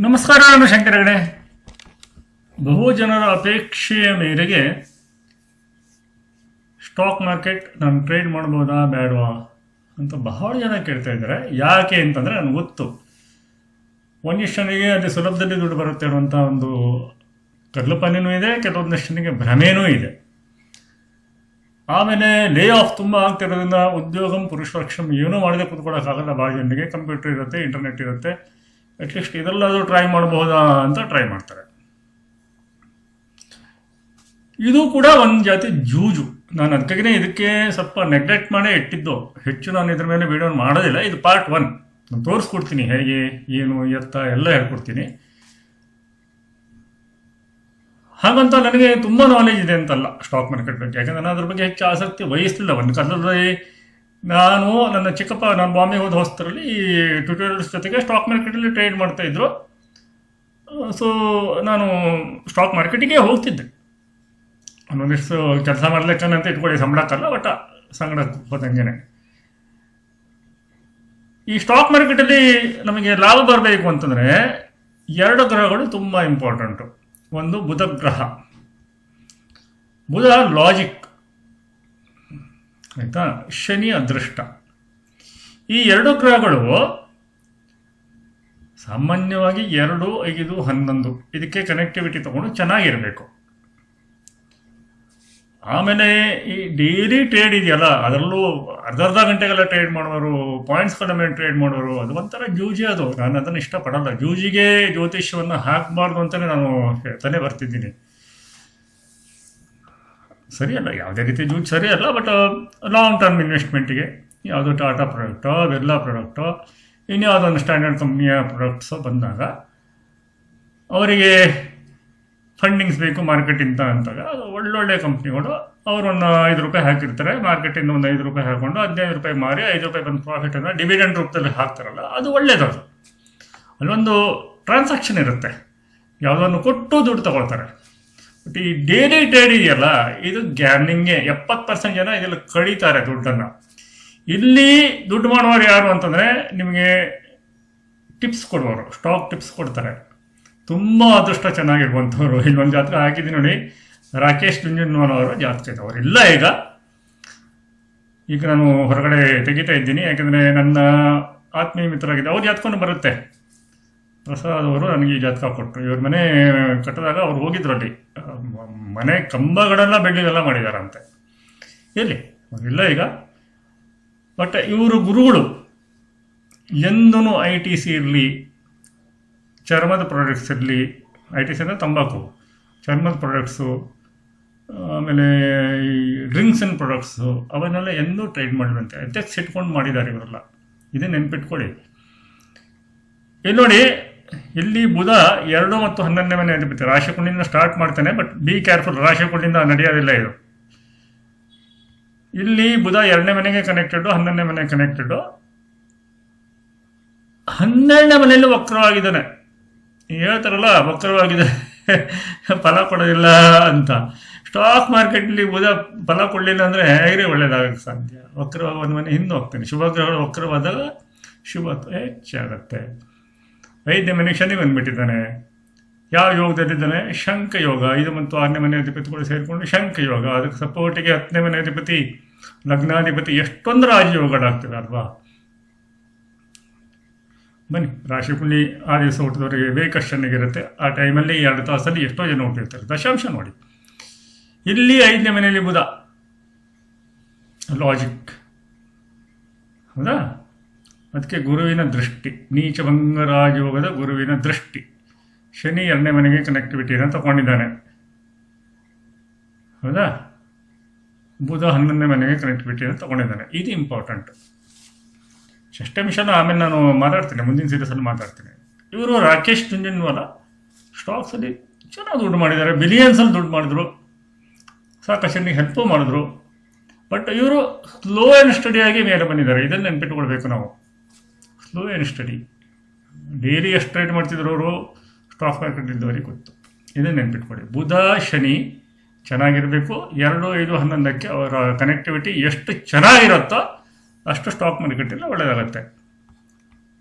ನಮಸ್ಕಾರ. ನಾನು ಶಂಕರ ಹೆಗಡೆ. ಬಹು ಜನರ ಅಪೇಕ್ಷೆಯ ಮೇರೆಗೆ ಸ್ಟಾಕ್ ಮಾರ್ಕೆಟ್ ನಾನು ಟ್ರೇಡ್ ಮಾಡ್ಬೋದಾ ಬೇಡವಾ ಅಂತ ಬಹಳ ಜನ ಕೇಳ್ತಾ ಇದ್ದಾರೆ. ಯಾಕೆ ಅಂತಂದರೆ ನನಗೆ ಗೊತ್ತು, ಒಂದಿಷ್ಟು ಜನರಿಗೆ ಅದು ಸುಲಭದಲ್ಲಿ ದುಡ್ಡು ಬರುತ್ತೆ ಅನ್ನುವಂಥ ಒಂದು ಕಲ್ಪನೆಯೂ ಇದೆ, ಕೆಲವೊಂದಿಷ್ಟು ಜನರಿಗೆ ಭ್ರಮೆಯೂ ಇದೆ. ಆಮೇಲೆ ಲೇ ಆಫ್ ತುಂಬ ಆಗ್ತಿರೋದ್ರಿಂದ ಉದ್ಯೋಗಂ ಪುರುಷಲಕ್ಷಂ ಏನೂ ಮಾಡದೆ ಕೂತ್ಕೊಳ್ಳೋಕ್ಕಾಗಲ್ಲ. ಭಾಳ ಜನರಿಗೆ ಕಂಪ್ಯೂಟರ್ ಇರುತ್ತೆ, ಇಂಟರ್ನೆಟ್ ಇರುತ್ತೆ, ಅಟ್ಲೀಸ್ಟ್ ಇದೆಲ್ಲದು ಟ್ರೈ ಮಾಡಬಹುದಾ ಅಂತ ಟ್ರೈ ಮಾಡ್ತಾರೆ. ಇದು ಕೂಡ ಒಂದು ಜಾತಿ ಜೂಜು. ನಾನು ಅದಕ್ಕಾಗಿಯೇ ಇದಕ್ಕೆ ಸ್ವಲ್ಪ ನೆಗ್ಲೆಕ್ಟ್ ಮಾಡೇ ಇಟ್ಟಿದ್ದು. ಹೆಚ್ಚು ನಾನು ಇದ್ರ ಮೇಲೆ ವಿಡಿಯೋ ಮಾಡೋದಿಲ್ಲ. ಇದು ಪಾರ್ಟ್ 1. ನಾನು ತೋರಿಸ್ಕೊಡ್ತೀನಿ ಹೇಗೆ ಏನು ಎತ್ತ ಎಲ್ಲ ಹೇಳ್ಕೊಡ್ತೀನಿ. ಹಾಗಂತ ನನಗೆ ತುಂಬ ನಾಲೆಜ್ ಇದೆ ಅಂತಲ್ಲ ಸ್ಟಾಕ್ ಮಾರ್ಕೆಟ್ ಬಗ್ಗೆ, ಯಾಕಂದರೆ ನಾನು ಅದ್ರ ಬಗ್ಗೆ ಹೆಚ್ಚು ಆಸಕ್ತಿ ವಹಿಸ್ತಿಲ್ಲ. ಒಂದು ಕಾಲದಲ್ಲಿ ನಾನು ನನ್ನ ಚಿಕ್ಕಪ್ಪ, ನಾನು ಬಾಂಬೆ ಹೋದ ಹೊಸ್ತರಲ್ಲಿ ಈ ಟ್ಯೂಟೋರಿಯಲ್ಸ್ ಜೊತೆಗೆ ಸ್ಟಾಕ್ ಮಾರ್ಕೆಟಲ್ಲಿ ಟ್ರೇಡ್ ಮಾಡ್ತಾಯಿದ್ರು. ಸೊ ನಾನು ಸ್ಟಾಕ್ ಮಾರ್ಕೆಟಿಗೆ ಹೋಗ್ತಿದ್ದೆ. ಒಂದೊಂದಿಷ್ಟು ಕೆಲಸ ಮಾಡ್ಲಿಕ್ಕಂತ ಇಟ್ಕೊಳ್ಳಿ, ಸಂಬಳಕ್ಕಲ್ಲ, ಬಟ್ ಸಂಗಡಕ್ಕೆ ಹೋದಂಗೆ. ಈ ಸ್ಟಾಕ್ ಮಾರ್ಕೆಟಲ್ಲಿ ನಮಗೆ ಲಾಭ ಬರಬೇಕು ಅಂತಂದರೆ 2 ಗ್ರಹಗಳು ತುಂಬ ಇಂಪಾರ್ಟೆಂಟು. ಒಂದು ಬುಧ ಗ್ರಹ. ಬುಧ ಲಾಜಿಕ್, ಆಯಿತಾ, ಶನಿ ಅದೃಷ್ಟ. ಈ 2 ಗ್ರಹಗಳು ಸಾಮಾನ್ಯವಾಗಿ 2, 5, 11 ಇದಕ್ಕೆ ಕನೆಕ್ಟಿವಿಟಿ ತಗೊಂಡು ಚೆನ್ನಾಗಿರಬೇಕು. ಆಮೇಲೆ ಈ ಡೈಲಿ ಟ್ರೇಡ್ ಇದೆಯಲ್ಲ, ಅದರಲ್ಲೂ ಅರ್ಧ ಗಂಟೆಗೆಲ್ಲ ಟ್ರೇಡ್ ಮಾಡೋರು, ಪಾಯಿಂಟ್ಸ್ಗಳ ಮೇಲೆ ಟ್ರೇಡ್ ಮಾಡೋರು, ಅದು ಒಂಥರ ಜೂಜಿ. ಅದು ನಾನು ಅದನ್ನು ಇಷ್ಟಪಡಲ್ಲ. ಜೂಜಿಗೆ ಜ್ಯೋತಿಷ್ಯವನ್ನು ಹಾಕಬಾರ್ದು ಅಂತಲೇ ನಾನು ಹೇಳ್ತಾನೆ ಬರ್ತಿದ್ದೀನಿ. ಸರಿಯಲ್ಲ, ಯಾವುದೇ ರೀತಿ ಜೂಜ್ ಸರಿಯಲ್ಲ. ಬಟ್ ಲಾಂಗ್ ಟರ್ಮ್ ಇನ್ವೆಸ್ಟ್ಮೆಂಟಿಗೆ ಯಾವುದೋ ಟಾಟಾ ಪ್ರಾಡಕ್ಟೋ, ಬೆರ್ಲಾ ಪ್ರಾಡಕ್ಟೋ, ಇನ್ಯಾವುದೊಂದು ಸ್ಟ್ಯಾಂಡರ್ಡ್ ಕಂಪ್ನಿಯ ಪ್ರಾಡಕ್ಟ್ಸು ಬಂದಾಗ ಅವರಿಗೆ ಫಂಡಿಂಗ್ಸ್ ಬೇಕು ಮಾರ್ಕೆಟಿಂದ ಅಂತಾಗ ಒಳ್ಳೊಳ್ಳೆ ಕಂಪ್ನಿಗಳು ಅವರೊಂದು ₹5 ಹಾಕಿರ್ತಾರೆ. ಮಾರ್ಕೆಟಿಂದ ಒಂದು ₹5 ಹಾಕೊಂಡು ₹15 ಮಾರಿ ₹5 ಬಂದು ಪ್ರಾಫಿಟನ್ನು ಡಿವಿಡೆಂಡ್ ರೂಪದಲ್ಲಿ ಹಾಕ್ತಾರಲ್ಲ, ಅದು ಒಳ್ಳೇದದು. ಅಲ್ಲೊಂದು ಟ್ರಾನ್ಸಾಕ್ಷನ್ ಇರುತ್ತೆ, ಯಾವುದನ್ನು ಕೊಟ್ಟು ದುಡ್ಡು ತಗೊಳ್ತಾರೆ. ಬಟ್ ಈ ಡೈಲಿ ಟ್ರೇಡ್ ಇದೆಯಲ್ಲ, ಇದು ಗ್ಯಾಮ್ಲಿಂಗ್ಗೆ. 70% ಜನ ಇದೆಲ್ಲ ಕಳೀತಾರೆ ದುಡ್ಡನ್ನು. ಇಲ್ಲಿ ದುಡ್ಡು ಮಾಡುವವರು ಯಾರು ಅಂತಂದರೆ ನಿಮಗೆ ಟಿಪ್ಸ್ ಕೊಡುವವರು, ಸ್ಟಾಕ್ ಟಿಪ್ಸ್ ಕೊಡ್ತಾರೆ. ತುಂಬ ಅದೃಷ್ಟ ಚೆನ್ನಾಗಿರುವಂಥವ್ರು. ಇಲ್ಲೊಂದು ಜಾತಕ ಹಾಕಿದ್ದೀನಿ ನೋಡಿ, ರಾಕೇಶ್ ಜುಂಜುನ್ವಾಲ ಅವರು ಜಾತಕ ಇದೆ. ಅವರಿಲ್ಲ ಈಗ ನಾನು ಹೊರಗಡೆ ತೆಗಿತಾ ಇದ್ದೀನಿ, ಯಾಕೆಂದರೆ ನನ್ನ ಆತ್ಮೀಯ ಮಿತ್ರರಾಗಿದೆ. ಅವ್ರ ಜಾತಕನೂ ಬರುತ್ತೆ. ಪ್ರಸಾದ್ ಅವರು ನನಗೆ ಈ ಜಾತಕ ಕೊಟ್ಟರು. ಇವ್ರ ಮನೆ ಕಟ್ಟಿದಾಗ ಅವ್ರು ಹೋಗಿದ್ರಲ್ಲಿ, ಮನೆ ಕಂಬಗಳೆಲ್ಲ ಬೆಳ್ಳಿಗೆಲ್ಲ ಮಾಡಿದಾರಂತೆ. ಎಲ್ಲಿ ಅವರಿಲ್ಲ ಈಗ. ಬಟ್ ಇವರು ಗುರುಗಳು ಎಂದೂ ITC ಇರಲಿ, ಚರ್ಮದ ಪ್ರಾಡಕ್ಟ್ಸ್ ಇರಲಿ, ITC ಅಂದರೆ ತಂಬಾಕು, ಚರ್ಮದ ಪ್ರಾಡಕ್ಟ್ಸು, ಆಮೇಲೆ ಈ ಡ್ರಿಂಕ್ಸ್ ಆ್ಯಂಡ್ ಪ್ರಾಡಕ್ಟ್ಸು, ಅವನ್ನೆಲ್ಲ ಎಂದೂ ಟ್ರೇಡ್ ಮಾಡಿದಂತೆ ಎಥೆಕ್ಸ್ ಇಟ್ಕೊಂಡು ಮಾಡಿದ್ದಾರೆ ಇವರೆಲ್ಲ. ಇದೇ ನೆನ್ಪಿಟ್ಕೊಳ್ಳಿ. ಇಲ್ಲಿ ನೋಡಿ, ಇಲ್ಲಿ ಬುಧ 2 ಮತ್ತು 11ನೇ ಮನೆ ಅಧಿಪತಿ. ರಾಶಿಕುಂಡಿಂದ ಸ್ಟಾರ್ಟ್ ಮಾಡ್ತಾನೆ, ಬಟ್ ಬಿ ಕೇರ್ಫುಲ್, ರಾಶಿಕುಂಡಿಂದ ನಡೆಯೋದಿಲ್ಲ ಇದು. ಇಲ್ಲಿ ಬುಧ 2ನೇ ಮನೆಗೆ ಕನೆಕ್ಟೆಡು, 11ನೇ ಮನೆಗೆ ಕನೆಕ್ಟೆಡು. 12ನೇ ಮನೆಯಲ್ಲಿ ವಕ್ರವಾಗಿದ್ದಾನೆ. ಹೇಳ್ತಾರಲ್ಲ, ವಕ್ರವಾಗಿದೆ ಫಲ ಕೊಡೋದಿಲ್ಲ ಅಂತ. ಸ್ಟಾಕ್ ಮಾರ್ಕೆಟ್ಲಿ ಬುಧ ಫಲ ಕೊಡಲಿಲ್ಲ ಅಂದರೆ ಹೇಗೆ ಒಳ್ಳೇದಾಗಕ್ಕೆ ಸಾಧ್ಯ? ವಕ್ರವಾಗ ಒಂದು ಮನೆ ಹಿಂದೆ ಹೋಗ್ತಾನೆ. ಶುಭ ಗ್ರಹಗಳು ವಕ್ರವಾದಾಗ ಶುಭತ್ವ ಹೆಚ್ಚಾಗತ್ತೆ. 5ನೇ ಮನೆಗೆ ಶನಿ ಬಂದುಬಿಟ್ಟಿದ್ದಾನೆ. ಯಾವ ಯೋಗದಲ್ಲಿದ್ದಾನೆ? ಶಂಖ ಯೋಗ. 5 ಮತ್ತು 6ನೇ ಮನೆ ಅಧಿಪತಿಗಳು ಸೇರಿಕೊಂಡು ಶಂಖ ಯೋಗ. ಅದಕ್ಕೆ ಸಪೋರ್ಟಿಗೆ 10ನೇ ಮನೆ ಅಧಿಪತಿ, ಲಗ್ನಾಧಿಪತಿ. ಎಷ್ಟೊಂದು ರಾಜಯೋಗಗಳಾಗ್ತದೆ ಅಲ್ವಾ? ಬನ್ನಿ, ರಾಶಿಕುಂಡಿ ಆ ದಿವಸ ಹುಟ್ಟಿದವರಿಗೆ ಬೇಕಷ್ಟು ಚೆನ್ನಾಗಿರುತ್ತೆ. ಆ ಟೈಮಲ್ಲಿ 2 ತಾಸಲ್ಲಿ ಎಷ್ಟೋ ಜನ ಹುಟ್ಟಿರ್ತಾರೆ. ದಶಾಂಶ ನೋಡಿ, ಇಲ್ಲಿ 5ನೇ ಮನೆಯಲ್ಲಿ ಬುಧ ಲಾಜಿಕ್, ಹೌದಾ? ಅದಕ್ಕೆ ಗುರುವಿನ ದೃಷ್ಟಿ, ನೀಚಭಂಗ ರಾಜಯೋಗದ ಗುರುವಿನ ದೃಷ್ಟಿ. ಶನಿ 2ನೇ ಮನೆಗೆ ಕನೆಕ್ಟಿವಿಟಿಯನ್ನು ತಗೊಂಡಿದ್ದಾನೆ, ಹೌದಾ? ಬುಧ 11ನೇ ಮನೆಗೆ ಕನೆಕ್ಟಿವಿಟಿಯನ್ನು ತಗೊಂಡಿದ್ದಾನೆ. ಇದು ಇಂಪಾರ್ಟೆಂಟ್. ಷಷ್ಠಮಿಷನ ಆಮೇಲೆ ನಾನು ಮಾತಾಡ್ತೀನಿ, ಮುಂದಿನ ಸೀರೀಸಲ್ಲಿ ಮಾತಾಡ್ತೀನಿ. ಇವರು ರಾಕೇಶ್ ಜುಂಜುನ್ವಾಲ ಸ್ಟಾಕ್ಸಲ್ಲಿ ಚೆನ್ನಾಗಿ ದುಡ್ಡು ಮಾಡಿದ್ದಾರೆ. ಬಿಲಿಯನ್ಸಲ್ಲಿ ದುಡ್ಡು ಮಾಡಿದ್ರು, ಸಾಕಷ್ಟು ಜನರಿಗೆ ಹೆಲ್ಪು ಮಾಡಿದ್ರು. ಬಟ್ ಇವರು ಸ್ಲೋ ಆ್ಯಂಡ್ ಸ್ಟಡಿಯಾಗಿ ಮೇಲೆ ಬಂದಿದ್ದಾರೆ. ಇದನ್ನು ನೆನ್ಪಿಟ್ಕೊಳ್ಬೇಕು ನಾವು. Slow and study. ಡೈಲಿ ಎಷ್ಟು ಟ್ರೇಡ್ ಮಾಡ್ತಿದ್ರು ಅವರು, ಸ್ಟಾಕ್ ಮಾರ್ಕೆಟ್ ಇದ್ದವರಿಗೆ ಗೊತ್ತು. ಇದನ್ನು ನೆನ್ಪಿಟ್ಕೊಳ್ಳಿ. ಬುಧ ಶನಿ ಚೆನ್ನಾಗಿರಬೇಕು. 2, 5, 11ಕ್ಕೆ ಅವರ ಕನೆಕ್ಟಿವಿಟಿ ಎಷ್ಟು ಚೆನ್ನಾಗಿರುತ್ತೋ ಅಷ್ಟು ಸ್ಟಾಕ್ ಮಾರ್ಕೆಟಲ್ಲಿ ಒಳ್ಳೆಯದಾಗತ್ತೆ.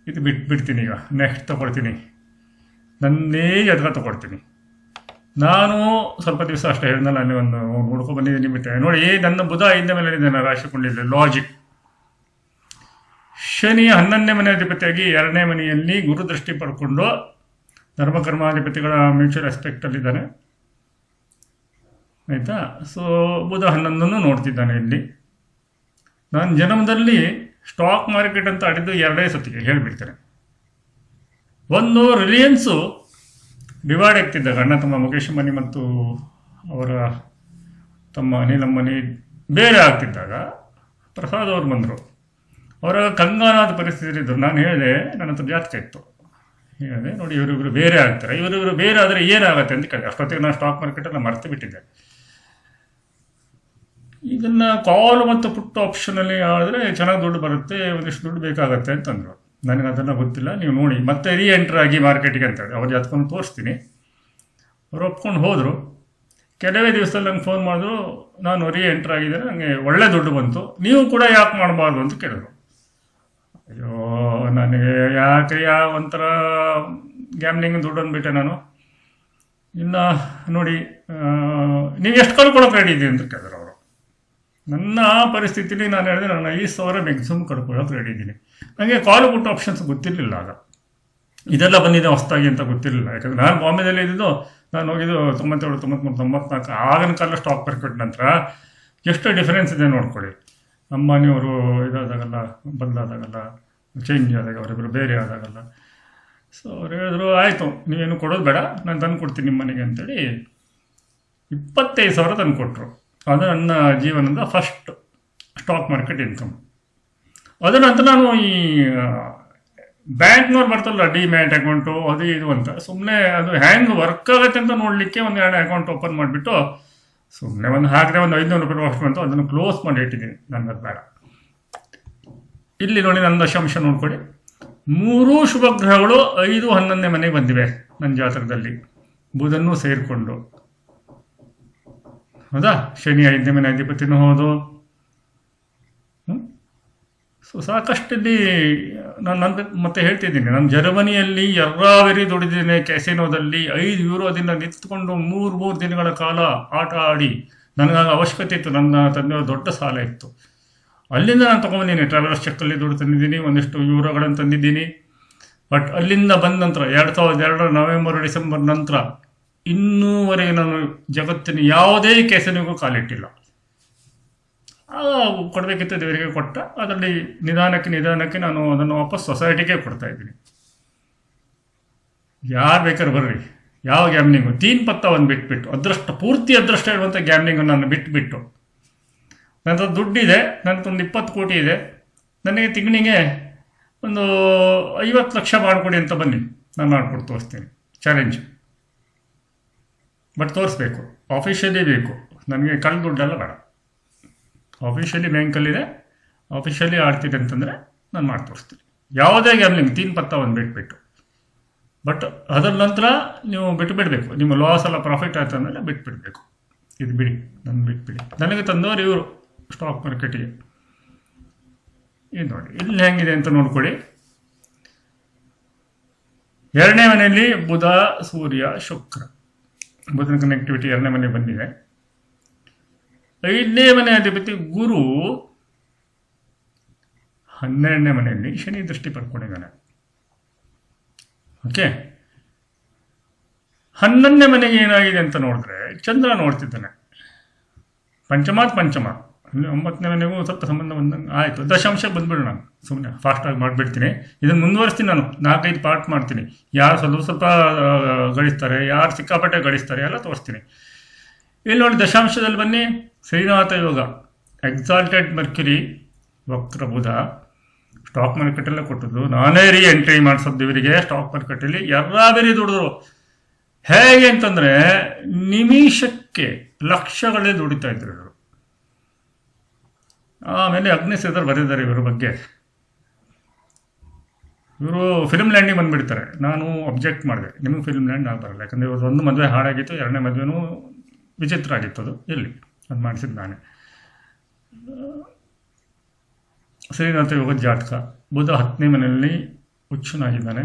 ಇದು ಬಿಟ್ಬಿಡ್ತೀನಿ. ಈಗ ನೆಕ್ಸ್ಟ್ ತಗೊಳ್ತೀನಿ. ನನ್ನೇ ಜಾತಕ ತಗೊಳ್ತೀನಿ. ನಾನು ಸ್ವಲ್ಪ ದಿವಸ ಅಷ್ಟೇ ಹೇಳಿದ್ನಲ್ಲ, ಅಲ್ಲಿ ಒಂದು ನೋಡ್ಕೊಂಡು ಬಂದಿದ್ದೀನಿ ಬಿಟ್ಟೆ. ನೋಡಿ, ನನ್ನ ಬುಧ 5ನೇ ಮೇಲೆ ಇದ್ದಾನೆ ರಾಶಿ ಕೊಂಡಿಲ್ಲ, ಲಾಜಿಕ್. ಶನಿ 11ನೇ ಮನೆ ಅಧಿಪತಿಯಾಗಿ 2ನೇ ಮನೆಯಲ್ಲಿ ಗುರು ದೃಷ್ಟಿ ಪಡ್ಕೊಂಡು ಧರ್ಮಕರ್ಮಾಧಿಪತಿಗಳ ಮ್ಯೂಚುವಲ್ ಆಸ್ಪೆಕ್ಟಲ್ಲಿದ್ದಾನೆ, ಆಯಿತಾ. ಸೊ ಬುಧ 11ನ್ನು ನೋಡ್ತಿದ್ದಾನೆ ಇಲ್ಲಿ. ನಾನು ಜನ್ಮದಲ್ಲಿ ಸ್ಟಾಕ್ ಮಾರ್ಕೆಟ್ ಅಂತ ಆಡಿದ್ದು 2 ಸತಿಗೆ ಹೇಳಿಬಿಡ್ತೇನೆ. ಒಂದು ರಿಲಯನ್ಸು ಡಿವೈಡ್ ಆಗ್ತಿದ್ದಾಗ ಅಣ್ಣ ತಮ್ಮ ಮುಖೇಶ್ ಅಂಬಾನಿ ಮತ್ತು ಅವರ ತಮ್ಮ ಅನಿಲ್ ಅಂಬಾನಿ ಬೇರೆ ಆಗ್ತಿದ್ದಾಗ ಪ್ರಸಾದ್ ಅವ್ರು ಬಂದರು. ಅವರ ಕಂಗಾಲಾದ ಪರಿಸ್ಥಿತಿ ಇದ್ದರು. ನಾನು ಹೇಳಿದೆ, ನನ್ನ ಹತ್ರ ಜಾತಕ ಇತ್ತು, ಹೇಳಿದೆ ನೋಡಿ ಇವರಿಬ್ಬರು ಬೇರೆ ಆಗ್ತಾರೆ, ಇವರಿಬ್ಬರು ಬೇರೆ ಆದರೆ ಏನಾಗುತ್ತೆ ಅಂತ ಕೇಳಿದೆ. ಅಷ್ಟೊತ್ತಿಗೆ ನಾನು ಸ್ಟಾಕ್ ಮಾರ್ಕೆಟನ್ನು ಮರೆತು ಬಿಟ್ಟಿದ್ದೆ. ಇದನ್ನು ಕಾಲ್ ಮತ್ತು ಪುಟ್ ಆಪ್ಷನಲ್ಲಿ ಆದರೆ ಚೆನ್ನಾಗಿ ದುಡ್ಡು ಬರುತ್ತೆ, ಒಂದಿಷ್ಟು ದುಡ್ಡು ಬೇಕಾಗತ್ತೆ ಅಂತಂದರು. ನನಗೆ ಅದನ್ನು ಗೊತ್ತಿಲ್ಲ, ನೀವು ನೋಡಿ ಮತ್ತೆ ಎಂಟರ್ ಆಗಿ ಮಾರ್ಕೆಟಿಗೆ ಅಂತೇಳಿ ಅವ್ರು ಜಾತಕವನ್ನು ತೋರಿಸ್ತೀನಿ. ಅವ್ರು ಒಪ್ಕೊಂಡು ಹೋದರು. ಕೆಲವೇ ದಿವಸದಲ್ಲಿ ನಂಗೆ ಫೋನ್ ಮಾಡಿದ್ರು, ನಾನು ಎಂಟರ್ ಆಗಿದ್ದೇನೆ, ನನಗೆ ಒಳ್ಳೆ ದುಡ್ಡು ಬಂತು, ನೀವು ಕೂಡ ಯಾಕೆ ಮಾಡಬಾರ್ದು ಅಂತ ಕೇಳಿದ್ರು. ಅಯ್ಯೋ, ನನಗೆ ಯಾಕೆ ಒಂಥರ ಗ್ಯಾಮ್ಲಿಂಗ್ ದುಡ್ಡು ಅಂದ್ಬಿಟ್ಟೆ ನಾನು. ಇನ್ನು ನೋಡಿ, ನೀವು ಎಷ್ಟು ಕಳ್ಕೊಳಕ್ಕೆ ರೆಡಿ ಇದ್ದೀವಿ ಅಂತ ಕೇಳಿದ್ರು ಅವರು. ನನ್ನ ಪರಿಸ್ಥಿತಿಲಿ ನಾನು ಹೇಳಿದೆ, ನಾನು 5,000 ಮ್ಯಾಕ್ಸಿಮಮ್ ಕಳ್ಕೊಳ್ಳೋಕೆ ರೆಡಿ ಇದ್ದೀನಿ. ನನಗೆ ಕಾಲ್ ಪುಟ್ ಆಪ್ಷನ್ಸ್ ಗೊತ್ತಿರಲಿಲ್ಲ ಆಗ, ಇದೆಲ್ಲ ಬಂದಿದೆ ಹೊಸದಾಗಿ ಅಂತ ಗೊತ್ತಿರಲಿಲ್ಲ. ಯಾಕಂದರೆ ನಾನು ಬಾಂಬೆದಲ್ಲಿ ಇದ್ದಿದ್ದು, ನಾನು ಹೋಗಿದ್ದು 97, 93, 94. ಆಗಿನ ಕಾಲ ಸ್ಟಾಕ್ ಮಾರ್ಕೆಟ್ ನಂತರ ಎಷ್ಟು ಡಿಫರೆನ್ಸ್ ಇದೆ ನೋಡ್ಕೊಳ್ಳಿ. ಅಂಬಾನಿಯವರು ಇದಾದಾಗಲ್ಲ, ಬದಲಾದಾಗಲ್ಲ, ಚೇಂಜ್ ಆದಾಗ, ಅವರಿಬ್ಬರು ಬೇರೆ ಆದಾಗಲ್ಲ. ಸೊ ಅವ್ರು ಹೇಳಿದ್ರು, ಆಯಿತು ನೀವೇನು ಕೊಡೋದು ಬೇಡ, ನಾನು ತಂದು ಕೊಡ್ತೀನಿ ನಿಮ್ಮ ಮನೆಗೆ ಅಂತೇಳಿ 25,000 ತಂದು ಕೊಟ್ಟರು. ಅದು ನನ್ನ ಜೀವನದ ಫಸ್ಟ್ ಸ್ಟಾಕ್ ಮಾರ್ಕೆಟ್ ಇನ್ಕಮ್. ಅದರ ನಂತರ ನಾನು ಈ ಬ್ಯಾಂಕ್ನವ್ರು ಬರ್ತಲ್ಲ, ಡಿಮ್ಯಾಟ್ ಅಕೌಂಟು ಅದು ಇದು ಅಂತ, ಸುಮ್ಮನೆ ಅದು ಹ್ಯಾಂಗ್ ವರ್ಕ್ ಆಗುತ್ತೆ ಅಂತ ನೋಡಲಿಕ್ಕೆ 1-2 ಅಕೌಂಟ್ ಓಪನ್ ಮಾಡಿಬಿಟ್ಟು ಸುಮ್ಮನೆ ಒಂದು ಹಾಕಿದೆ, ಒಂದು 500 ರೂಪಾಯಿ ಅಷ್ಟು ಬಂತು, ಅದನ್ನು ಕ್ಲೋಸ್ ಮಾಡಿ ಇಟ್ಟಿದ್ದೀನಿ. ನನಗೆ ಅದು ಬೇಡ. ಇಲ್ಲಿ ನೋಡಿ ನನ್ನ ದಶಾಂಶ ನೋಡ್ಕೊಳ್ಳಿ. 3 ಶುಭ ಗ್ರಹಗಳು 5, 11ನೇ ಮನೆಗೆ ಬಂದಿವೆ ನನ್ನ ಜಾತಕದಲ್ಲಿ, ಬುಧನ್ನು ಸೇರಿಕೊಂಡು. ಹೌದಾ? ಶನಿ 5ನೇ ಮನೆ ಅಧಿಪತಿನೂ ಹೌದು. ಸೊ ಸಾಕಷ್ಟಿಲ್ಲಿ ನಾನು ಮತ್ತೆ ಹೇಳ್ತಿದ್ದೀನಿ, ನಾನು ಜರ್ಮನಿಯಲ್ಲಿ ಎರ್ರಾವೆರಿ ದುಡಿದಿದ್ದೇನೆ. ಕ್ಯಾಸಿನೋದಲ್ಲಿ 5 ಯೂರೋದಿಂದ ನಿಂತ್ಕೊಂಡು 3 ದಿನಗಳ ಕಾಲ ಆಟ ಆಡಿ, ನನಗಾಗ ಅವಶ್ಯಕತೆ ಇತ್ತು, ನನ್ನ ತಂದೆಯವರು ದೊಡ್ಡ ಸಾಲ ಇತ್ತು. ಅಲ್ಲಿಂದ ನಾನು ತೊಗೊಂಡಿದ್ದೀನಿ. ಟ್ರಾವೆಲರ್ಸ್ ಚೆಕ್ಕಲ್ಲಿ ದುಡ್ಡು ತಂದಿದ್ದೀನಿ, ಒಂದಿಷ್ಟು ಯೂರೋಗಳನ್ನು ತಂದಿದ್ದೀನಿ. ಬಟ್ ಅಲ್ಲಿಂದ ಬಂದ ನಂತರ 2002 ನವೆಂಬರ್ ಡಿಸೆಂಬರ್ ನಂತರ ಇನ್ನೂವರೆಗೆ ನಾನು ಜಗತ್ತಿನ ಯಾವುದೇ ಕೆಸನಿಗೂ ಕಾಲಿಟ್ಟಿಲ್ಲ. ಕೊಡಬೇಕಿತ್ತು ದೇವರಿಗೆ ಕೊಟ್ಟ, ಅದರಲ್ಲಿ ನಿಧಾನಕ್ಕೆ ನಾನು ಅದನ್ನು ವಾಪಸ್ ಸೊಸೈಟಿಗೆ ಕೊಡ್ತಾ ಇದ್ದೀನಿ. ಯಾರು ಬೇಕಾದ್ರೆ ಬರ್ರಿ, ಯಾವ ಗ್ಯಾಮ್ಲಿಂಗು 3 ಪತ್ತ ಒಂದು ಬಿಟ್ಬಿಟ್ಟು, ಅದೃಷ್ಟ ಪೂರ್ತಿ ಅದೃಷ್ಟ ಹೇಳುವಂಥ ಗ್ಯಾಮ್ಲಿಂಗು ನಾನು ಬಿಟ್ಬಿಟ್ಟು, ನನ್ನ ದುಡ್ಡಿದೆ, ನನಗೊಂದು 20 ಕೋಟಿ ಇದೆ, ನನಗೆ ತಿಂಗಳಿಗೆ ಒಂದು 50 ಲಕ್ಷ ಮಾಡಿಕೊಡಿ ಅಂತ ಬನ್ನಿ, ನಾನು ಮಾಡಿಕೊಟ್ಟು ತೋರಿಸ್ತೀನಿ. ಚಾಲೆಂಜ್. ಬಟ್ ತೋರಿಸ್ಬೇಕು, ಆಫೀಷಿಯಲಿ ಬೇಕು, ನನಗೆ ಕಳ್ಳ ದುಡ್ಡೆಲ್ಲ ಬೇಡ. ಆಫೀಷಿಯಲಿ ಬ್ಯಾಂಕಲ್ಲಿದೆ, ಆಫೀಷಿಯಲಿ ಆಡ್ತೀನಿ ಅಂತಂದರೆ ನಾನು ಮಾಡಿ ತೋರಿಸ್ತೀನಿ. ಯಾವುದೇ ಗ್ಯಾಮ್ಲಿಂಗ್ 3 ಪತ್ತ ಒಂದು ಬಿಟ್ಬಿಟ್ಟು. ಬಟ್ ಅದರ ನಂತರ ನೀವು ಬಿಟ್ಟುಬಿಡಬೇಕು. ನಿಮ್ಮ ಲಾಸ್ ಎಲ್ಲ ಪ್ರಾಫಿಟ್ ಆಯ್ತು ಅಂದರೆ ಬಿಟ್ಬಿಡಬೇಕು. ಇದು ಬಿಡಿ, ನಾನು ಬಿಟ್ಬಿಡಿ. ನನಗೆ ತಂದವರು ಇವರು ಸ್ಟಾಕ್ ಮಾರ್ಕೆಟಿಗೆ. ಇದು ನೋಡಿ ಇಲ್ಲಿ ಹೆಂಗಿದೆ ಅಂತ ನೋಡ್ಕೊಳ್ಳಿ. 2ನೇ ಮನೆಯಲ್ಲಿ ಬುಧ, ಸೂರ್ಯ, ಶುಕ್ರ. ಬುಧನ ಕನೆಕ್ಟಿವಿಟಿ 2ನೇ ಮನೆ ಬಂದಿದೆ. 5ನೇ ಮನೆ ಅಧಿಪತಿ ಗುರು 12ನೇ ಮನೆಯಲ್ಲಿ ಶನಿ ದೃಷ್ಟಿ ಪಡ್ಕೊಂಡಿದ್ದಾನೆ. ಓಕೆ, 11ನೇ ಮನೆಗೆ ಏನಾಗಿದೆ ಅಂತ ನೋಡಿದ್ರೆ ಚಂದ್ರ ನೋಡ್ತಿದ್ದಾನೆ. ಪಂಚಮ 9ನೇ ಮನೆಗೂ ಸ್ವಲ್ಪ ಸಂಬಂಧ ಬಂದಂಗೆ ಆಯಿತು. ದಶಾಂಶ ಬಂದ್ಬಿಡು. ನಾನು ಸುಮ್ಮನೆ ಫಾಸ್ಟಾಗಿ ಮಾಡಿಬಿಡ್ತೀನಿ. ಇದನ್ನು ಮುಂದುವರಿಸ್ತೀನಿ. ನಾನು 4-5 ಪಾರ್ಟ್ ಮಾಡ್ತೀನಿ. ಯಾರು ಸ್ವಲ್ಪ ಗಳಿಸ್ತಾರೆ, ಯಾರು ಸಿಕ್ಕಾಪಟ್ಟೆ ಗಳಿಸ್ತಾರೆ ಎಲ್ಲ ತೋರಿಸ್ತೀನಿ. ಇಲ್ಲಿ ನೋಡಿ ದಶಾಂಶದಲ್ಲಿ ಬನ್ನಿ. ಶ್ರೀನಾಥ ಯೋಗ, ಎಕ್ಸಾಲ್ಟೆಡ್ ಮರ್ಕ್ಯುರಿ, ವಕ್ರ ಬುಧ. ಸ್ಟಾಕ್ ಮಾರ್ಕೆಟಲ್ಲೇ ಕೊಟ್ಟಿದ್ದು, ನಾನೇ ಎಂಟ್ರಿ ಮಾಡಿಸೋದು ಇವರಿಗೆ. ಸ್ಟಾಕ್ ಮಾರ್ಕೆಟಲ್ಲಿ ಎರ್ರಾಬೇರಿ ದುಡಿದ್ರು. ಹೇಗೆ ಅಂತಂದರೆ ನಿಮಿಷಕ್ಕೆ ಲಕ್ಷಗಳೇ ದುಡಿತಾ ಇದ್ರು ಇವರು. ಆಮೇಲೆ ಅಗ್ನಿಶ್ರೀಧರ್ ಬರೆದಿದ್ದಾರೆ ಇವರ ಬಗ್ಗೆ. ಇವರು ಫಿಲ್ಮ್ ಲ್ಯಾಂಡಿಗೆ ಬಂದುಬಿಡ್ತಾರೆ. ನಾನು ಅಬ್ಜೆಕ್ಟ್ ಮಾಡಿದೆ, ನಿಮಗೆ ಫಿಲ್ಮ್ ಲ್ಯಾಂಡ್ ಬರಲ್ಲ. ಯಾಕಂದರೆ ಇವ್ರದ್ದು 1 ಮದುವೆ ಹಾಳಾಗಿತ್ತು, 2ನೇ ಮದುವೆನೂ ವಿಚಿತ್ರ ಆಗಿತ್ತು. ಅದು ಮಾಡಿಸಿದ್ದು ನಾನೇ. ಶ್ರೀನಾಥ ಯೋಗದ ಜಾತಕ. ಬುಧ 10ನೇ ಮನೆಯಲ್ಲಿ ಹುಚ್ಚನಾಗಿದ್ದಾನೆ.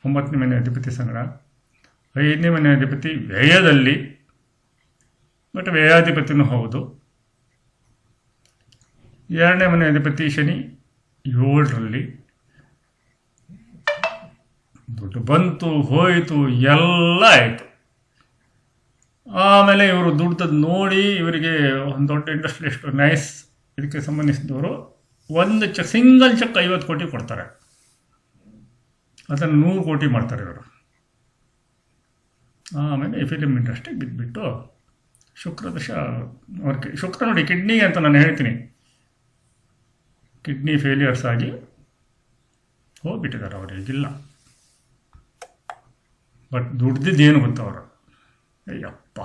9ನೇ ಮನೆ ಅಧಿಪತಿ ಸಂಗ್ರಹ, 5ನೇ ಮನೆ ಅಧಿಪತಿ ವ್ಯಯದಲ್ಲಿ, ಬಟ್ ವ್ಯಯಾಧಿಪತಿನೂ ಹೌದು. 2ನೇ ಮನೆ ಅಧಿಪತಿ ಶನಿ 7ರಲ್ಲಿ. ದುಡ್ಡು ಬಂತು ಹೋಯಿತು ಎಲ್ಲ ಆಯಿತು. ಆಮೇಲೆ ಇವರು ದುಡ್ಡದ್ದು ನೋಡಿ ಇವರಿಗೆ ಒಂದು ದೊಡ್ಡ ಇಂಡಸ್ಟ್ರಿಯಲಿಸ್ಟ್ ನೈಸ್ ಇದಕ್ಕೆ ಸಂಬಂಧಿಸಿದವರು ಒಂದು ಸಿಂಗಲ್ ಚೆಕ್ 50 ಕೋಟಿ ಕೊಡ್ತಾರೆ. ಅದನ್ನು 100 ಕೋಟಿ ಮಾಡ್ತಾರೆ ಇವರು. ಆಮೇಲೆ ಈ ಫಿಲಿಮ್ ಇಂಡಸ್ಟ್ರಿಗೆ ಬಿದ್ದುಬಿಟ್ಟು ಶುಕ್ರದಶ ಅವ್ರಿಗೆ ಶುಕ್ರ ನೋಡಿ ಕಿಡ್ನಿ ಅಂತ ನಾನು ಹೇಳ್ತೀನಿ, ಕಿಡ್ನಿ ಫೇಲಿಯರ್ಸ್ ಆಗಿ ಹೋಗ್ಬಿಟ್ಟಿದ್ದಾರೆ ಅವರು, ಈಗಿಲ್ಲ. ಬಟ್ ದುಡ್ದಿದ್ದೇನು ಗೊತ್ತವರು, ಅಯ್ಯಪ್ಪ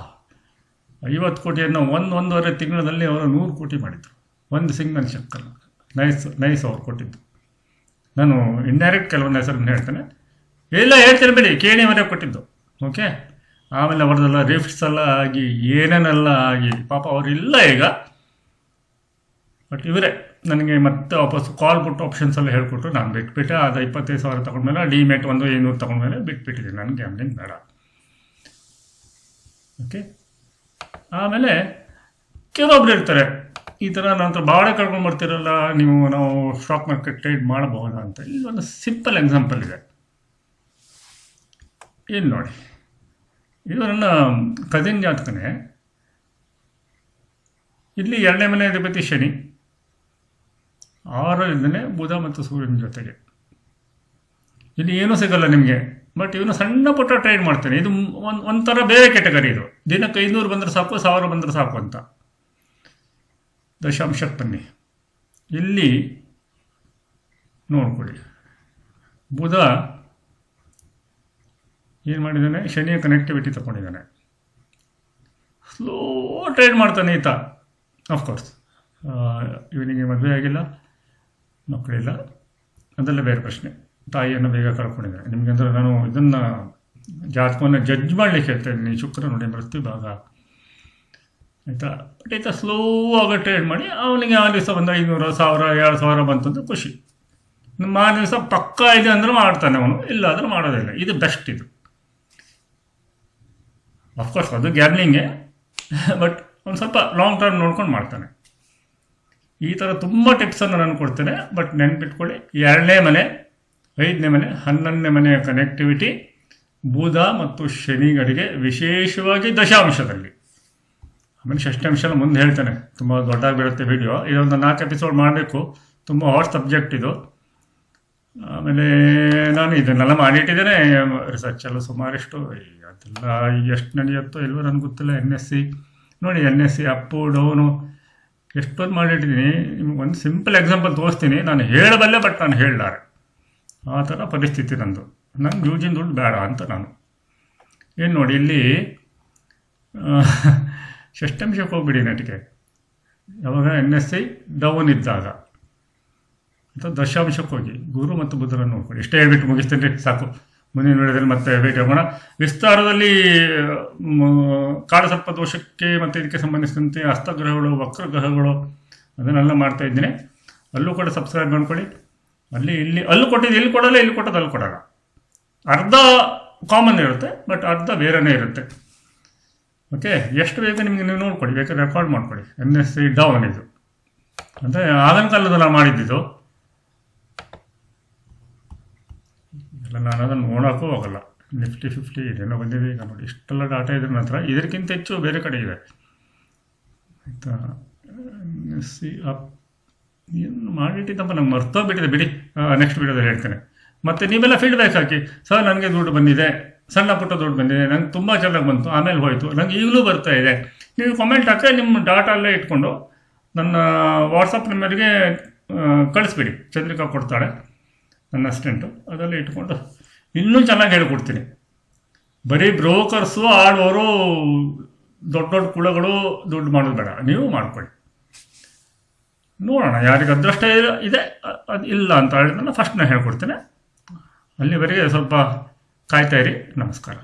50 ಕೋಟಿಯನ್ನು 1-1.5 ತಿಂಗಳಲ್ಲಿ ಅವರು 100 ಕೋಟಿ ಮಾಡಿದರು. ಒಂದು ಸಿಂಗಲ್ ಚೆಕ್ಕಲ್ಲ. ನೈಸ್ ಅವ್ರು ಕೊಟ್ಟಿದ್ದು. ನಾನು ಇಂಡೈರೆಕ್ಟ್ ಕೆಲವೊಂದು ಹೆಸರನ್ನು ಹೇಳ್ತೇನೆ, ಎಲ್ಲ ಹೇಳ್ತೇನೆ ಬಿಡಿ, ಕೇಳಿ ಮರೆ ಕೊಟ್ಟಿದ್ದು. ಓಕೆ. ಆಮೇಲೆ ಅವ್ರದ್ದೆಲ್ಲ ರಿಫ್ಟ್ಸ್ ಎಲ್ಲ ಆಗಿ ಏನೇನೆಲ್ಲ ಆಗಿ ಪಾಪ ಅವರಿಲ್ಲ ಈಗ. ಬಟ್ ಇವರೇ ನನಗೆ ಮತ್ತೆ ವಾಪಸ್ ಕಾಲ್ ಕೊಟ್ಟು ಆಪ್ಷನ್ಸ್ ಎಲ್ಲ ಹೇಳ್ಕೊಟ್ರು. ನಾನು ಬಿಟ್ಬಿಟ್ಟೆ. ಅದು 25,000 ತೊಗೊಂಡ್ಮೇಲೆ ಡಿಮೇಟ್ 1,500 ತೊಗೊಂಡ್ಮೇಲೆ ಬಿಟ್ಬಿಟ್ಟಿದ್ದೀನಿ. ನನಗೆ ಗ್ಯಾಮ್ಲಿಂಗ್ ಬೇಡ. ಓಕೆ. ಆಮೇಲೆ ಕೆಲವೊಬ್ರು ಇರ್ತಾರೆ ಈ ಥರ ನಂತರ ಬಾಳೆ ಕಳ್ಕೊಂಡು ಬರ್ತಿರಲ್ಲ ನೀವು, ನಾವು ಸ್ಟಾಕ್ ಮಾರ್ಕೆಟ್ ಟ್ರೇಡ್ ಮಾಡಬಹುದಾ ಅಂತ. ಇಲ್ಲಿ ಒಂದು ಸಿಂಪಲ್ ಎಕ್ಸಾಂಪಲ್ ಇದೆ. ಏನು ನೋಡಿ, ಇದು ನನ್ನ ಕಸಿನ್ ಜಾತಕನೇ. ಇಲ್ಲಿ 2ನೇ ಮನೆ ಅಧಿಪತಿ ಶನಿ, 6ರಿಂದನೇ ಬುಧ ಮತ್ತು ಸೂರ್ಯನ ಜೊತೆಗೆ. ಇಲ್ಲಿ ಏನೂ ಸಿಗಲ್ಲ ನಿಮಗೆ. ಬಟ್ ಇವನು ಸಣ್ಣ ಪುಟ್ಟ ಟ್ರೇಡ್ ಮಾಡ್ತಾನೆ. ಇದು ಒಂಥರ ಬೇರೆ ಕೆಟಗರಿ. ಇದು ದಿನಕ್ಕೆ 500 ಬಂದರೆ ಸಾಕು, 1000 ಬಂದರೆ ಸಾಕು ಅಂತ. ದಶಾಂಶಕ್ಕೆ ಬನ್ನಿ. ಇಲ್ಲಿ ನೋಡ್ಕೊಳ್ಳಿ, ಬುಧ ಏನು ಮಾಡಿದ್ದಾನೆ, ಶನಿಯ ಕನೆಕ್ಟಿವಿಟಿ ತಗೊಂಡಿದ್ದಾನೆ. ಸ್ಲೋ ಟ್ರೇಡ್ ಮಾಡ್ತಾನೆ ಈತ. ಆಫ್ಕೋರ್ಸ್ ಇವನಿಗೆ ಮದುವೆ ಆಗಿಲ್ಲ, ಮಕ್ಕಳಿಲ್ಲ, ಅದೆಲ್ಲ ಬೇರೆ ಪ್ರಶ್ನೆ. ತಾಯಿಯನ್ನು ಬೇಗ ಕಳ್ಕೊಂಡಿದ್ದಾನೆ. ನಿಮಗೆ ಅಂದರೆ ನಾನು ಇದನ್ನು ಜಾತಕವನ್ನು ಜಡ್ಜ್ ಮಾಡಲಿಕ್ಕೆ ಹೇಳ್ತಾ ಇದ್ದೀನಿ. ಶುಕ್ರ ನೋಡಿ ಮೃತ್ಯು ಭಾಗ ಆಯಿತಾ. ಬಟ್ ಈತ ಸ್ಲೋ ಆಗಿ ಟ್ರೇಡ್ ಮಾಡಿ ಅವನಿಗೆ ಆ ದಿವಸ ಒಂದು 500, 1000, 2000 ಬಂತಂದ್ರೆ ಖುಷಿ. ನಮ್ಮ ಆ ದಿವಸ ಪಕ್ಕ ಇದೆ ಅಂದರೆ ಮಾಡ್ತಾನೆ ಅವನು, ಇಲ್ಲ ಅಂದರೆ ಮಾಡೋದಿಲ್ಲ. ಇದು ಬೆಸ್ಟ್. ಇದು ಅಫ್ಕೋರ್ಸ್ ಅದು ಗ್ಯಾಬ್ಲಿಂಗೇ, ಬಟ್ ಒಂದು ಸ್ವಲ್ಪ ಲಾಂಗ್ ಟರ್ಮ್ ನೋಡ್ಕೊಂಡು ಮಾಡ್ತಾನೆ. ಈ ಥರ ತುಂಬ ಟಿಪ್ಸನ್ನು ನಾನು ಕೊಡ್ತೇನೆ. ಬಟ್ ನೆನ್ಪಿಟ್ಕೊಳ್ಳಿ, 2ನೇ ಮನೆ, 5ನೇ ಮನೆ, 11ನೇ ಮನೆಯ ಕನೆಕ್ಟಿವಿಟಿ ಬುಧ ಮತ್ತು ಶನಿಗಳಿಗೆ, ವಿಶೇಷವಾಗಿ ದಶಾಂಶದಲ್ಲಿ. ಆಮೇಲೆ ಷಷ್ಠಾಂಶ ಮುಂದೆ ಹೇಳ್ತೇನೆ, ತುಂಬ ದೊಡ್ಡಾಗಿಬಿಡುತ್ತೆ ವಿಡಿಯೋ. ಇದೊಂದು 4 ಎಪಿಸೋಡ್ ಮಾಡಬೇಕು, ತುಂಬ ಹಾಟ್ ಸಬ್ಜೆಕ್ಟ್ ಇದು. ಆಮೇಲೆ ನಾನು ಇದನ್ನೆಲ್ಲ ಮಾಡಿಟ್ಟಿದ್ದೇನೆ, ರಿಸರ್ಚ್ ಎಲ್ಲ ಸುಮಾರಿಷ್ಟು. ಅದೆಲ್ಲ ಈಗ ಎಷ್ಟು ನಡೆಯುತ್ತೋ ಇಲ್ವೋ ನನಗೆ ಗೊತ್ತಿಲ್ಲ. NSC ನೋಡಿ, NSC ಅಪ್ಪು ಡೌನು ಎಷ್ಟೊಂದು ಮಾಡಿಟ್ಟಿದ್ದೀನಿ. ನಿಮ್ಗೆ ಒಂದು ಸಿಂಪಲ್ ಎಕ್ಸಾಂಪಲ್ ತೋರಿಸ್ತೀನಿ. ನಾನು ಹೇಳಬಲ್ಲೆ, ಬಟ್ ನಾನು ಹೇಳಲಾರೆ. ಆ ಥರ ಪರಿಸ್ಥಿತಿ ನಂದು. ನಂಗೆ ಯೂಜಿನ ದುಡ್ಡು ಬೇಡ ಅಂತ ನಾನು. ಏನು ನೋಡಿ, ಇಲ್ಲಿ ಷಷ್ಠಾಂಶಕ್ಕೆ ಹೋಗ್ಬಿಡಿ ನೆಟ್ಗೆ. ಯಾವಾಗ NSC ಡೌನ್ ಇದ್ದಾಗ, ಅಥವಾ ದಶಾಂಶಕ್ಕೆ ಹೋಗಿ ಗುರು ಮತ್ತು ಬುಧರನ್ನು ನೋಡ್ಕೊಳ್ಳಿ. ಇಷ್ಟೇ ಹೇಳ್ಬಿಟ್ಟು ಮುಗಿಸ್ತೇನೆ ರೀ, ಸಾಕು. ಮುಂದಿನ ವಿಡಿಯೋದಲ್ಲಿ ಮತ್ತೆ ಭೇಟಿ ಆಗೋಣ. ವಿಸ್ತಾರದಲ್ಲಿ ಕಾಲಸರ್ಪ ದೋಷಕ್ಕೆ ಮತ್ತು ಇದಕ್ಕೆ ಸಂಬಂಧಿಸಿದಂತೆ ಹಸ್ತಗ್ರಹಗಳು, ವಕ್ರಗ್ರಹಗಳು ಅದನ್ನೆಲ್ಲ ಮಾಡ್ತಾ ಇದ್ದೀನಿ. ಅಲ್ಲೂ ಕೂಡ ಸಬ್ಸ್ಕ್ರೈಬ್ ಮಾಡ್ಕೊಳ್ಳಿ. ಅಲ್ಲೂ ಕೊಟ್ಟಿದ್ದು ಇಲ್ಲಿ ಕೊಡಲ್ಲ, ಇಲ್ಲಿ ಕೊಟ್ಟದ್ದು ಅಲ್ಲಿ ಕೊಡಲ್ಲ. ಅರ್ಧ ಕಾಮನ್ ಇರುತ್ತೆ, ಬಟ್ ಅರ್ಧ ಬೇರೆನೇ ಇರುತ್ತೆ. ಓಕೆ. ಎಷ್ಟು ಬೇಕು ನಿಮಗೆ ನೀವು ನೋಡ್ಕೊಳ್ಳಿ, ಬೇಕಾದ್ರೆ ರೆಕಾರ್ಡ್ ಮಾಡ್ಕೊಳ್ಳಿ. NSC ಡೌನ್ ಇದು ಅಂದರೆ ಆಗಿನ ಕಾಲದ ನಾನು ಮಾಡಿದ್ದಿದ್ದು ಎಲ್ಲ. ನಾನು ಅದನ್ನು ನೋಡೋಕ್ಕೂ ಹೋಗಲ್ಲ. ನಿಫ್ಟಿ 50 ಇದೇನೋ ಬಂದಿದೆ ಈಗ ನೋಡಿ. ಇಷ್ಟೆಲ್ಲ ಡಾಟಾ ಇದ್ರ ನಂತರ ಇದಕ್ಕಿಂತ ಹೆಚ್ಚು ಬೇರೆ ಕಡೆ ಇದೆ ಆಯಿತಾ. NSC ಅಪ್ ಏನು ಮಾಡಿಟ್ಟಿದ್ದಪ್ಪ, ನಂಗೆ ಮರ್ತೋಗ್ಬಿಟ್ಟಿದೆ ಬಿಡಿ. ನೆಕ್ಸ್ಟ್ ವೀಡಿಯೋದಲ್ಲಿ ಹೇಳ್ತೇನೆ. ಮತ್ತು ನೀವೆಲ್ಲ ಫೀಡ್ಬ್ಯಾಕ್ ಹಾಕಿ, ಸರ್ ನನಗೆ ದುಡ್ಡು ಬಂದಿದೆ, ಸಣ್ಣ ಪುಟ್ಟ ದುಡ್ಡು ಬಂದಿದೆ, ನಂಗೆ ತುಂಬ ಚೆನ್ನಾಗಿ ಬಂತು, ಆಮೇಲೆ ಹೋಯಿತು, ನಂಗೆ ಈಗಲೂ ಬರ್ತಾ ಇದೆ. ನೀವು ಕಾಮೆಂಟ್ ಹಾಕಿ ನಿಮ್ಮ ಡಾಟಾ ಅಲ್ಲೇ ಇಟ್ಕೊಂಡು ನನ್ನ ವಾಟ್ಸಪ್ ನಂಬರ್ಗೆ ಕಳಿಸ್ಬಿಡಿ. ಚಂದ್ರಿಕಾ ಕೊಡ್ತಾಳೆ, ನನ್ನ ಅಸಿಸ್ಟೆಂಟು. ಅದೆಲ್ಲ ಇಟ್ಕೊಂಡು ಇನ್ನೂ ಚೆನ್ನಾಗಿ ಹೇಳ್ಕೊಡ್ತೀನಿ. ಬರೀ ಬ್ರೋಕರ್ಸು ಆಡೋರು, ದೊಡ್ಡ ದೊಡ್ಡ ಕುಳಗಳು ದುಡ್ಡು ಮಾಡೋದು ಬೇಡ, ನೀವು ಮಾಡ್ಕೊಳ್ಳಿ. ನೋಡೋಣ ಯಾರಿಗೆ ಅದೃಷ್ಟ ಇದೆ, ಅದು ಇಲ್ಲ ಅಂತ ಹೇಳಿದ್ರೆ ಫಸ್ಟ್ ನಾನು ಹೇಳ್ಕೊಡ್ತೇನೆ. ಅಲ್ಲಿವರೆಗೆ ಸ್ವಲ್ಪ ಕಾಯ್ತಾ ಇರಿ. ನಮಸ್ಕಾರ.